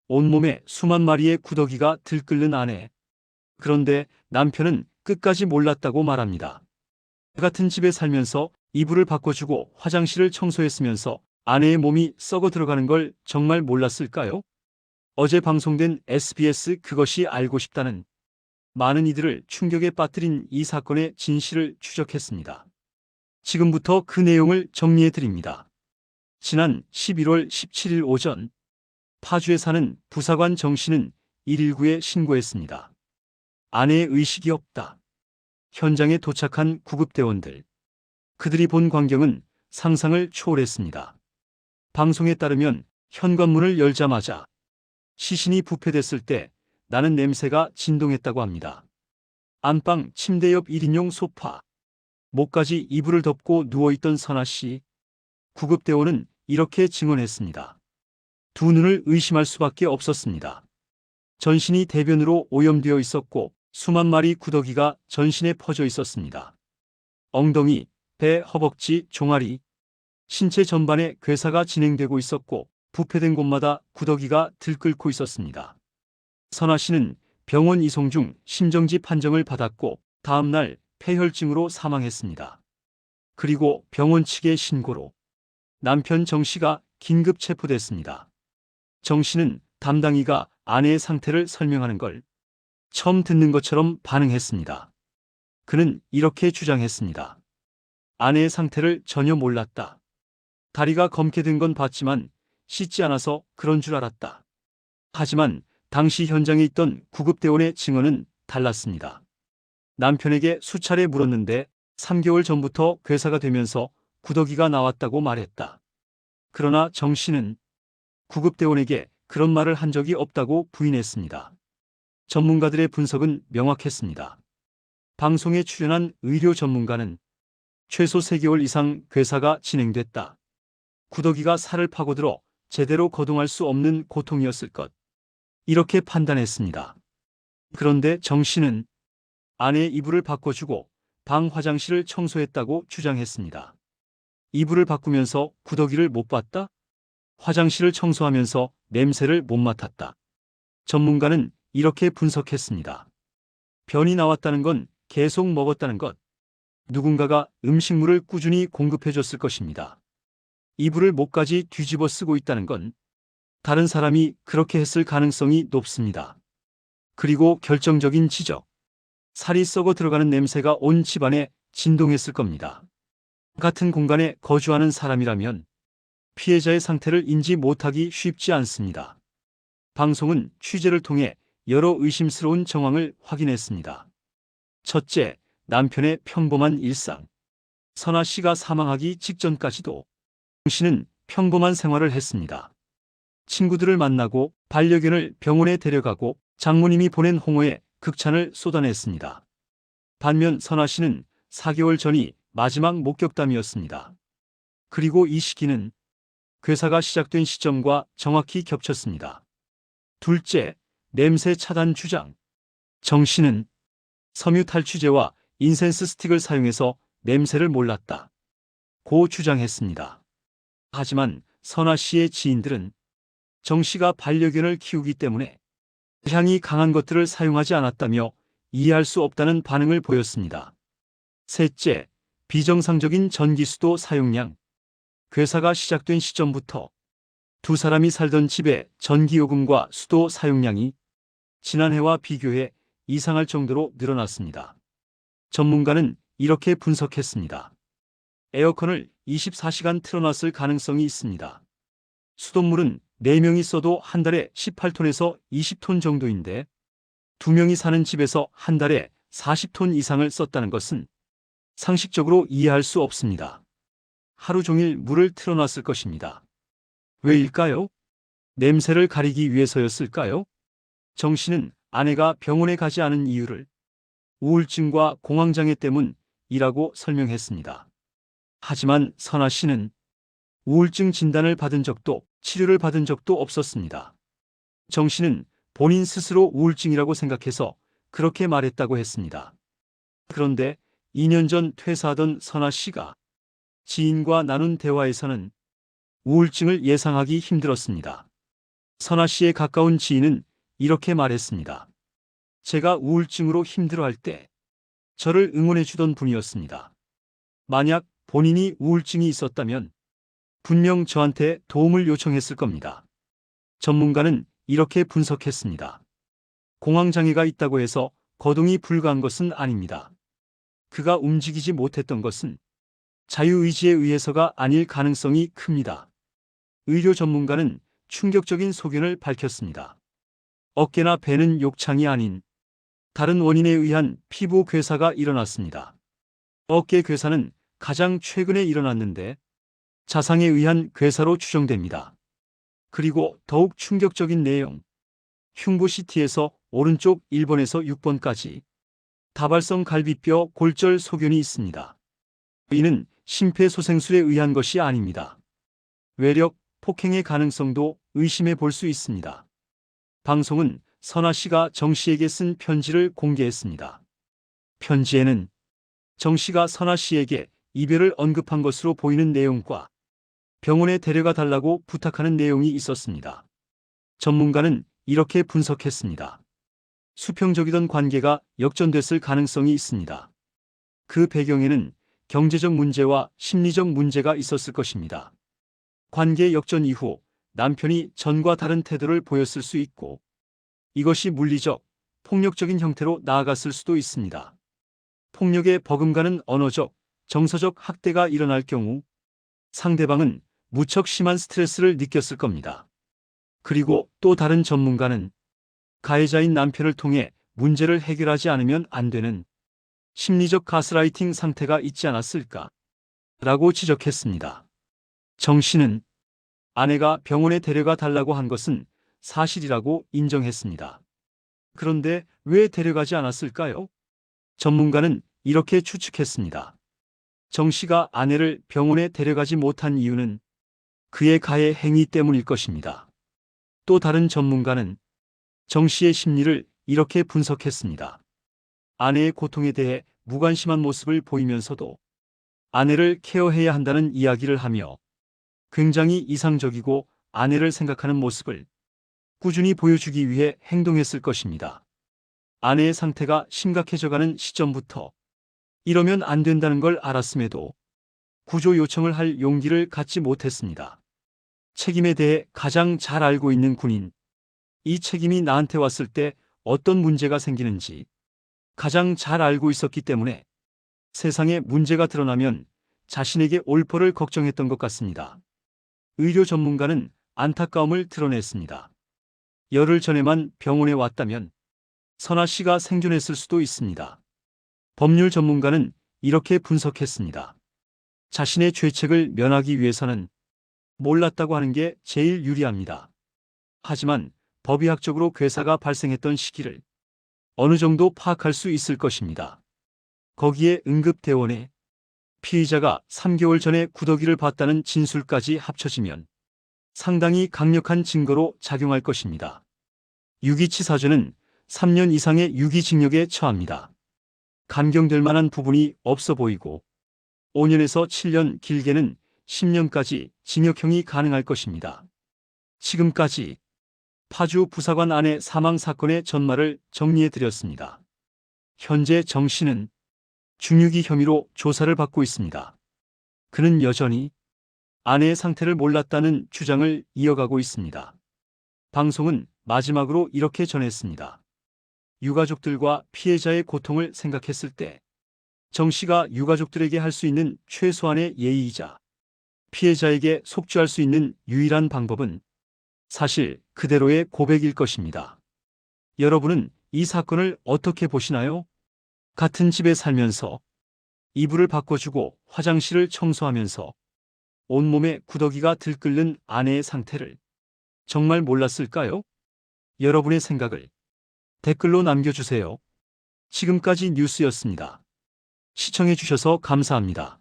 온몸에 수만 마리의 구더기가 들끓는 아내. 그런데 남편은 끝까지 몰랐다고 말합니다. 같은 집에 살면서 이불을 바꿔주고 화장실을 청소했으면서 아내의 몸이 썩어 들어가는 걸 정말 몰랐을까요? 어제 방송된 SBS 그것이 알고 싶다는 많은 이들을 충격에 빠뜨린 이 사건의 진실을 추적했습니다. 지금부터 그 내용을 정리해 드립니다. 지난 11월 17일 오전 파주에 사는 부사관 정 씨는 119에 신고했습니다. 아내의 의식이 없다. 현장에 도착한 구급대원들. 그들이 본 광경은 상상을 초월했습니다. 방송에 따르면 현관문을 열자마자 시신이 부패됐을 때 나는 냄새가 진동했다고 합니다. 안방 침대 옆 1인용 소파. 목까지 이불을 덮고 누워있던 선아 씨. 구급대원은 이렇게 증언했습니다. 두 눈을 의심할 수밖에 없었습니다. 전신이 대변으로 오염되어 있었고 수만 마리 구더기가 전신에 퍼져 있었습니다. 엉덩이, 배, 허벅지, 종아리, 신체 전반에 괴사가 진행되고 있었고 부패된 곳마다 구더기가 들끓고 있었습니다. 선아 씨는 병원 이송 중 심정지 판정을 받았고 다음 날 폐혈증으로 사망했습니다. 그리고 병원 측의 신고로 남편 정 씨가 긴급 체포됐습니다. 정 씨는 담당이가 아내의 상태를 설명하는 걸 처음 듣는 것처럼 반응했습니다. 그는 이렇게 주장했습니다. 아내의 상태를 전혀 몰랐다. 다리가 검게 된 건 봤지만 씻지 않아서 그런 줄 알았다. 하지만 당시 현장에 있던 구급대원의 증언은 달랐습니다. 남편에게 수차례 물었는데 3개월 전부터 괴사가 되면서 구더기가 나왔다고 말했다. 그러나 정 씨는 구급대원에게 그런 말을 한 적이 없다고 부인했습니다. 전문가들의 분석은 명확했습니다. 방송에 출연한 의료 전문가는 최소 3개월 이상 괴사가 진행됐다. 구더기가 살을 파고들어 제대로 거동할 수 없는 고통이었을 것. 이렇게 판단했습니다. 그런데 정 씨는 아내의 이불을 바꿔주고 방 화장실을 청소했다고 주장했습니다. 이불을 바꾸면서 구더기를 못 봤다? 화장실을 청소하면서 냄새를 못 맡았다. 전문가는 이렇게 분석했습니다. 변이 나왔다는 건 계속 먹었다는 것. 누군가가 음식물을 꾸준히 공급해줬을 것입니다. 이불을 목까지 뒤집어 쓰고 있다는 건 다른 사람이 그렇게 했을 가능성이 높습니다. 그리고 결정적인 지적. 살이 썩어 들어가는 냄새가 온 집안에 진동했을 겁니다. 같은 공간에 거주하는 사람이라면 피해자의 상태를 인지 못하기 쉽지 않습니다. 방송은 취재를 통해 여러 의심스러운 정황을 확인했습니다. 첫째, 남편의 평범한 일상. 선아 씨가 사망하기 직전까지도 정 씨는 평범한 생활을 했습니다. 친구들을 만나고 반려견을 병원에 데려가고 장모님이 보낸 홍어에 극찬을 쏟아냈습니다. 반면 선아 씨는 4개월 전이 마지막 목격담이었습니다. 그리고 이 시기는 괴사가 시작된 시점과 정확히 겹쳤습니다. 둘째, 냄새 차단 주장. 정 씨는 섬유 탈취제와 인센스 스틱을 사용해서 냄새를 몰랐다 고 주장했습니다. 하지만 선아 씨의 지인들은 정 씨가 반려견을 키우기 때문에 향이 강한 것들을 사용하지 않았다며 이해할 수 없다는 반응을 보였습니다. 셋째, 비정상적인 전기수도 사용량. 괴사가 시작된 시점부터 두 사람이 살던 집의 전기요금과 수도 사용량이 지난해와 비교해 이상할 정도로 늘어났습니다. 전문가는 이렇게 분석했습니다. 에어컨을 24시간 틀어놨을 가능성이 있습니다. 수돗물은 4명이 써도 한 달에 18톤에서 20톤 정도인데 2명이 사는 집에서 한 달에 40톤 이상을 썼다는 것은 상식적으로 이해할 수 없습니다. 하루 종일 물을 틀어놨을 것입니다. 왜일까요? 냄새를 가리기 위해서였을까요? 정 씨는 아내가 병원에 가지 않은 이유를 우울증과 공황장애 때문이라고 설명했습니다. 하지만 선아 씨는 우울증 진단을 받은 적도 치료를 받은 적도 없었습니다. 정 씨는 본인 스스로 우울증이라고 생각해서 그렇게 말했다고 했습니다. 그런데 2년 전 퇴사하던 선아 씨가 지인과 나눈 대화에서는 우울증을 예상하기 힘들었습니다. 선아 씨의 가까운 지인은 이렇게 말했습니다. 제가 우울증으로 힘들어할 때 저를 응원해 주던 분이었습니다. 만약 본인이 우울증이 있었다면 분명 저한테 도움을 요청했을 겁니다. 전문가는 이렇게 분석했습니다. 공황장애가 있다고 해서 거동이 불가한 것은 아닙니다. 그가 움직이지 못했던 것은 자유의지에 의해서가 아닐 가능성이 큽니다. 의료 전문가는 충격적인 소견을 밝혔습니다. 어깨나 배는 욕창이 아닌 다른 원인에 의한 피부 괴사가 일어났습니다. 어깨 괴사는 가장 최근에 일어났는데 자상에 의한 괴사로 추정됩니다. 그리고 더욱 충격적인 내용. 흉부 CT에서 오른쪽 1번에서 6번까지 다발성 갈비뼈 골절 소견이 있습니다. 이는 심폐소생술에 의한 것이 아닙니다. 외력, 폭행의 가능성도 의심해 볼 수 있습니다. 방송은 선아 씨가 정 씨에게 쓴 편지를 공개했습니다. 편지에는 정 씨가 선아 씨에게 이별을 언급한 것으로 보이는 내용과 병원에 데려가 달라고 부탁하는 내용이 있었습니다. 전문가는 이렇게 분석했습니다. 수평적이던 관계가 역전됐을 가능성이 있습니다. 그 배경에는 경제적 문제와 심리적 문제가 있었을 것입니다. 관계 역전 이후 남편이 전과 다른 태도를 보였을 수 있고 이것이 물리적, 폭력적인 형태로 나아갔을 수도 있습니다. 폭력에 버금가는 언어적, 정서적 학대가 일어날 경우 상대방은 무척 심한 스트레스를 느꼈을 겁니다. 그리고 또 다른 전문가는 가해자인 남편을 통해 문제를 해결하지 않으면 안 되는 심리적 가스라이팅 상태가 있지 않았을까? 라고 지적했습니다. 정 씨는 아내가 병원에 데려가 달라고 한 것은 사실이라고 인정했습니다. 그런데 왜 데려가지 않았을까요? 전문가는 이렇게 추측했습니다. 정 씨가 아내를 병원에 데려가지 못한 이유는 그의 가해 행위 때문일 것입니다. 또 다른 전문가는 정 씨의 심리를 이렇게 분석했습니다. 아내의 고통에 대해 무관심한 모습을 보이면서도 아내를 케어해야 한다는 이야기를 하며 굉장히 이상적이고 아내를 생각하는 모습을 꾸준히 보여주기 위해 행동했을 것입니다. 아내의 상태가 심각해져가는 시점부터 이러면 안 된다는 걸 알았음에도 구조 요청을 할 용기를 갖지 못했습니다. 책임에 대해 가장 잘 알고 있는 군인. 이 책임이 나한테 왔을 때 어떤 문제가 생기는지 가장 잘 알고 있었기 때문에 세상에 문제가 드러나면 자신에게 올 벌을 걱정했던 것 같습니다. 의료 전문가는 안타까움을 드러냈습니다. 열흘 전에만 병원에 왔다면 선아 씨가 생존했을 수도 있습니다. 법률 전문가는 이렇게 분석했습니다. 자신의 죄책을 면하기 위해서는 몰랐다고 하는 게 제일 유리합니다. 하지만 법의학적으로 괴사가 발생했던 시기를 어느 정도 파악할 수 있을 것입니다. 거기에 응급대원에 피의자가 3개월 전에 구더기를 봤다는 진술까지 합쳐지면 상당히 강력한 증거로 작용할 것입니다. 유기치사죄는 3년 이상의 유기징역에 처합니다. 감경될 만한 부분이 없어 보이고 5년에서 7년, 길게는 10년까지 징역형이 가능할 것입니다. 지금까지 파주 부사관 아내 사망 사건의 전말을 정리해드렸습니다. 현재 정 씨는 중유기 혐의로 조사를 받고 있습니다. 그는 여전히 아내의 상태를 몰랐다는 주장을 이어가고 있습니다. 방송은 마지막으로 이렇게 전했습니다. 유가족들과 피해자의 고통을 생각했을 때 정 씨가 유가족들에게 할 수 있는 최소한의 예의이자 피해자에게 속죄할 수 있는 유일한 방법은 사실 그대로의 고백일 것입니다. 여러분은 이 사건을 어떻게 보시나요? 같은 집에 살면서 이불을 바꿔주고 화장실을 청소하면서 온몸에 구더기가 들끓는 아내의 상태를 정말 몰랐을까요? 여러분의 생각을 댓글로 남겨주세요. 지금까지 뉴스였습니다. 시청해주셔서 감사합니다.